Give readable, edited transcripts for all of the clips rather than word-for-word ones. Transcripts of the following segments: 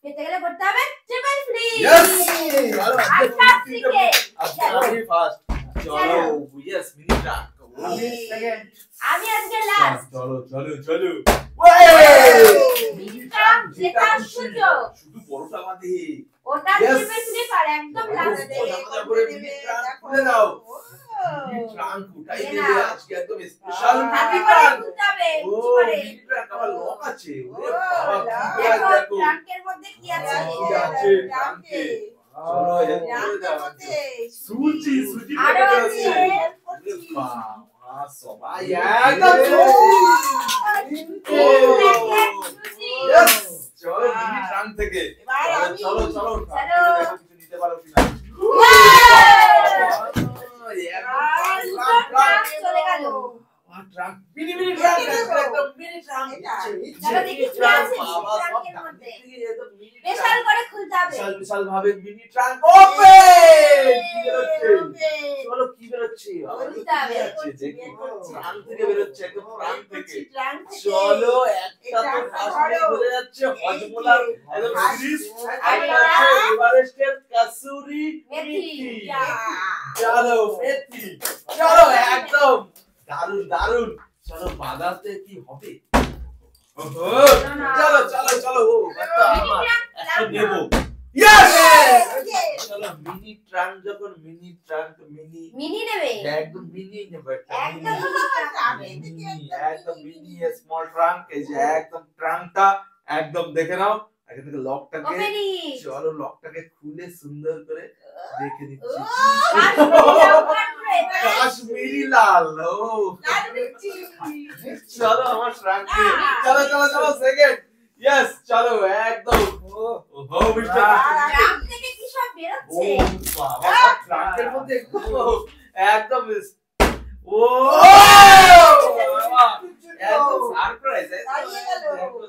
পেতে গেলে করতে হবে ট্রিপল ফ্রি। यस আমি ফার্স্ট চলো यस মিনি ট্রাক আমি আজকে লাস্ট। চলো চলো চলো মিনি ট্রাক জেতার সুযোগ শুধু বড়টা বাদে ওটা ট্রিপল ফ্রি পার একদম লাস্টে। খুলে দাও মিনি ট্রাক উঠাই দেবে আজকে একদম special happy mini birthday truck করতে হবে ও করে। মিনি ট্রাক আমার লক আছে ওরে বাবা কি দেখো দেখো ট্রাঙ্কের মধ্যে কি আছে। কি আছে ট্রাঙ্কে চলো হেল্প করে দাও সুজি সুজি আরো প্যাকেট আছে। আছে বাবা সবাই একদম यस চলো মিনি ট্রাঙ্ক থেকে চলো চলো দেখো কিছু নিতে পারো কিনা চলে গেল। ট্রাঙ্ক মিনি মিনি ট্রাঙ্ক একদম মিনি ট্রাঙ্ক চলো দেখি কি আছে ট্রাঙ্কের মধ্যে। স্পেশাল করে খুলতে হবে। বিশাল বিশাল ভাবে মিনি ট্রাঙ্ক ওপেন কি বেরোচ্ছে চলো কি বেরোচ্ছে খুলতে হবে। ট্রাঙ্ক থেকে বেরোচ্ছে একদম ট্রাঙ্ক থেকে চলো একটা তো ফার্স্ট ধরে যাচ্ছে হজমোলার একদম সিরিজ একটা আছে এভারেস্টের কাসুরি মেথি চলো মেথি চলো একদম দারুন দারুন চলো বাজাতে কি হবে ওহো চলো চলো চলো ও একটা আমার একটা নেব यस চলো মিনি ট্রাঙ্ক যখন মিনি ট্রাঙ্ক মিনি মিনি নেবে একদম মিনি নেবে একদম একদম মিনি স্মল ট্রাঙ্ক এই যে একদম ট্রাঙ্কটা একদম দেখে নাও আগে থেকে লকটাকে ওপেনিং চলো লকটাকে খুলে সুন্দর করে দেখে দিচ্ছি কাশ্মীরি লাল ও চলো আমার ট্রাঙ্কে চলো চলো চলো সেকেন্ড यस চলো একদম ও মিস্টার ট্রাঙ্ক থেকে কি সব ও বেরোচ্ছে। বাবা ট্রাঙ্কের মধ্যে একদম ও একদম সারপ্রাইজ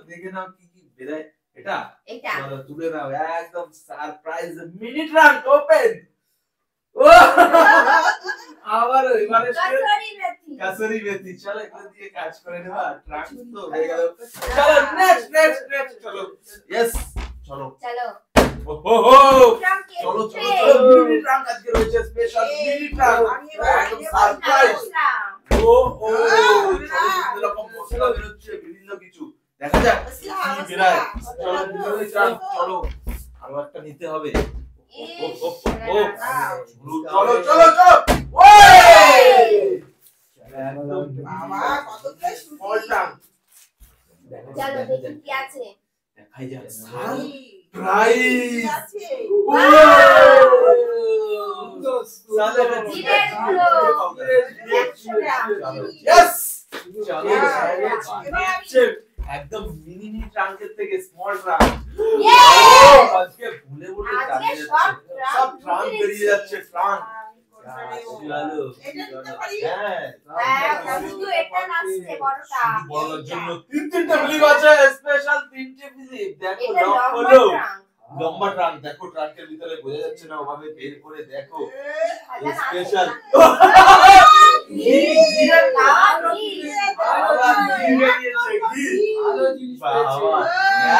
দেখে নাও কি কি বেরায় এটা এটা চলো তুলে নাও একদম সারপ্রাইজ মিনি ট্রাঙ্ক ওপেন ও আবার এবারে কাসুরি মেথি চলো এগুলো দিয়ে কাজ করে নেবা ট্রাঙ্ক তো হয়ে গেল চলো নেক্সট চলো यस চলো চলো ওহো চলো চলো চলো মিনি ট্রাঙ্ক আজকে রয়েছে স্পেশাল মিনি ট্রাঙ্ক একদম সারপ্রাইজ ও ও চলো এরকম মশলা বেরোচ্ছে বিভিন্ন কিছু দেখা যাক কি বেরায় চলো মিনি ট্রাঙ্ক চলো আরো একটা নিতে হবে চলো চলো চলো একদম বাবা কতটা স্মল ট্রাঙ্ক চলো দেখি কি আছে। দেখাই যাক প্রাইস আছে यस একদম মিনি মিনি ট্রাঙ্কের থেকে স্মল ট্রাঙ্ক আজকে ভুলে ভুলে চালিয়ে যাচ্ছে সব ট্রাঙ্ক বেরিয়ে যাচ্ছে ট্রাঙ্ক চলো শুধু এটা নাচছে বড়টা। বলার জন্য তিনটে ফিলিপ আছে স্পেশাল তিনটে ফিলিপ দেখো এটা লক লম্বা হলো ট্রাঙ্ক। লম্বা ট্রাঙ্ক দেখো ট্রাঙ্কের ভিতরে বোঝা যাচ্ছে না ওভাবে বের করে দেখো হাজার স্পেশাল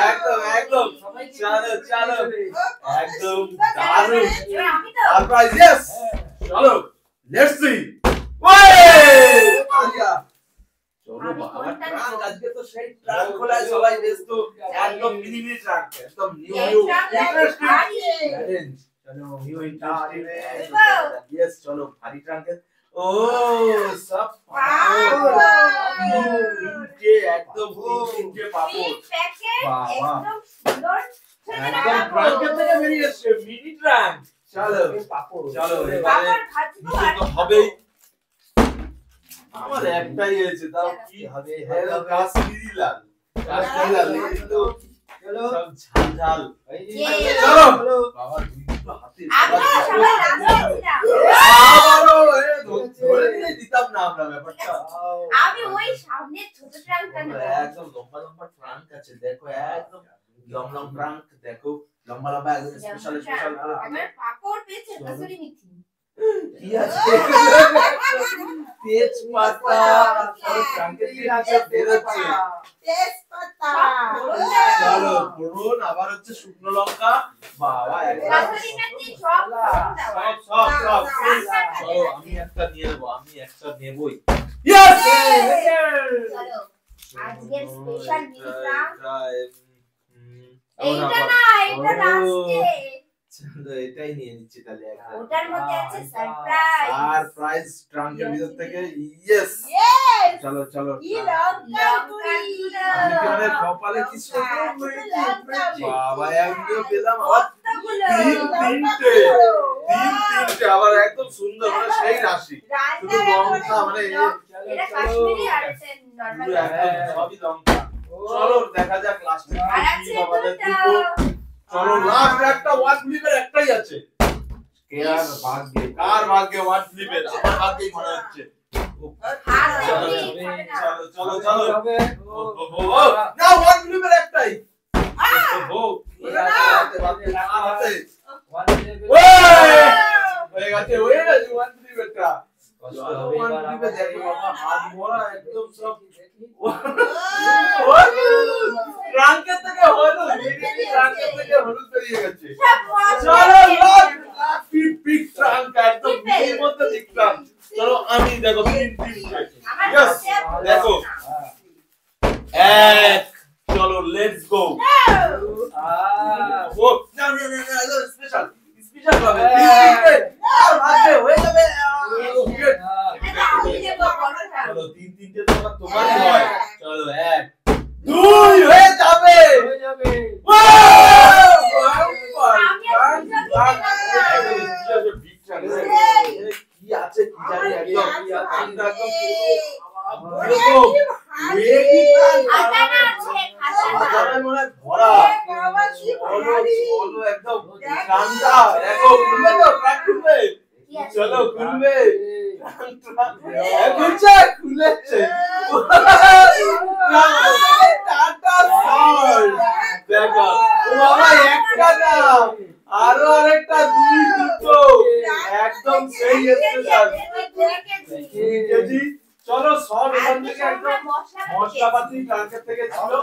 একদম একদম চলো চলো একদম দারুণ সারপ্রাইজ यस চলো লেটস সি চলো বাবা ট্রাঙ্ক আজকে তো সেই ট্রাঙ্ক খোলায় সবাই ব্যস্ত একদম মিনি মিনি ট্রাঙ্ক একদম নিউ ইন্টারেস্টিং চ্যালেঞ্জ চলো নিউ ইন্টারেস্টিং यस চলো ভারী ট্রাঙ্কে ও সব তিনটে একদম তিনটে পাপড় বাবা একদম ট্রাঙ্কের থেকে বেরিয়ে এসছে মিনি ট্রাঙ্ক চলো চলো এবারে নিচে তো হবেই আমার একটাই হয়েছে তাও কি হবে কাশ্মীরি লাল কিন্তু চলো সব ঝাল চলো বাবা দুটো হাতে ধরে দিলে দিতাম না আমরা ব্যাপারটা আমি ওই সামনে ছোট ট্রাঙ্কটা নেব। একদম লম্বা লম্বা ট্রাঙ্ক আছে দেখো একদম লম্বা ট্রাঙ্ক দেখো লম্বা লম্বা একদম স্পেশাল আমার পাপড় পেয়েছে কাসুরি মেথি। কি আছে তেজপাতা আর ট্রাঙ্কের কি আছে বেরোচ্ছে তেজপাতা চলো ফোড়ন আবার হচ্ছে শুকনো লঙ্কা বাবা সব চলো আমি একটা নিয়ে নেবো আমি একটা নেবই ইয়েস চলো আজকের স্পেশাল এইটা না এটা লাস্টে চলো এটাই নিয়ে নিচ্ছি তাহলে একটা ওটার মধ্যে আছে সারপ্রাইজ সারপ্রাইজ ট্রাঙ্কের ভিতর থেকে ইয়েস চলো চলো কি লঙ্কা আমি কি মানে কপালে কি বাবা একদম পেলাম আবার তিনটে আবার একদম সুন্দর মানে সেই রাশি শুধু লঙ্কা মানে এটা কাশ্মীরি আর এটা নরমাল সবই লঙ্কা চলো দেখা যাক লাস্টে কি আমাদের দুটো চলো লাস্ট একটা ওয়ান ফ্লিপের একটাই আছে কার ভাগ্যে ওয়ান ফ্লিপের আমার ভাগ্যেই মনে হচ্ছে চলো চলো না ওয়ান ফ্লিপের একটাই হয়ে গেছে ওয়ান ফ্লিপেরটা হাত ভরা একদম সব ট্রাঙ্কের থেকে হলুদ ট্রাঙ্কের থেকে হলুদ বেরিয়ে গেছে চলো পিক ট্রাঙ্ক একদম মিনির মধ্যে দেখলাম চলো আমি দেখো ইয়েস দেখো এক চলো লেটস গো ও না না না না স্পেশাল স্পেশাল হবে ভাগে হয়ে যাবে চলো তিনটে তো তোমারই হয় চলো এক দুই হয়ে যাবে কি আছে কি জানি চলো খুলবে খুলেছে দেখো ও বাবা একটা না আরো আরেকটা দুই দুটো একদম সেই স্পেশাল কেজি চলো সব এখান থেকে একদম মশলাপাতি ট্রাঙ্কের থেকে ছিল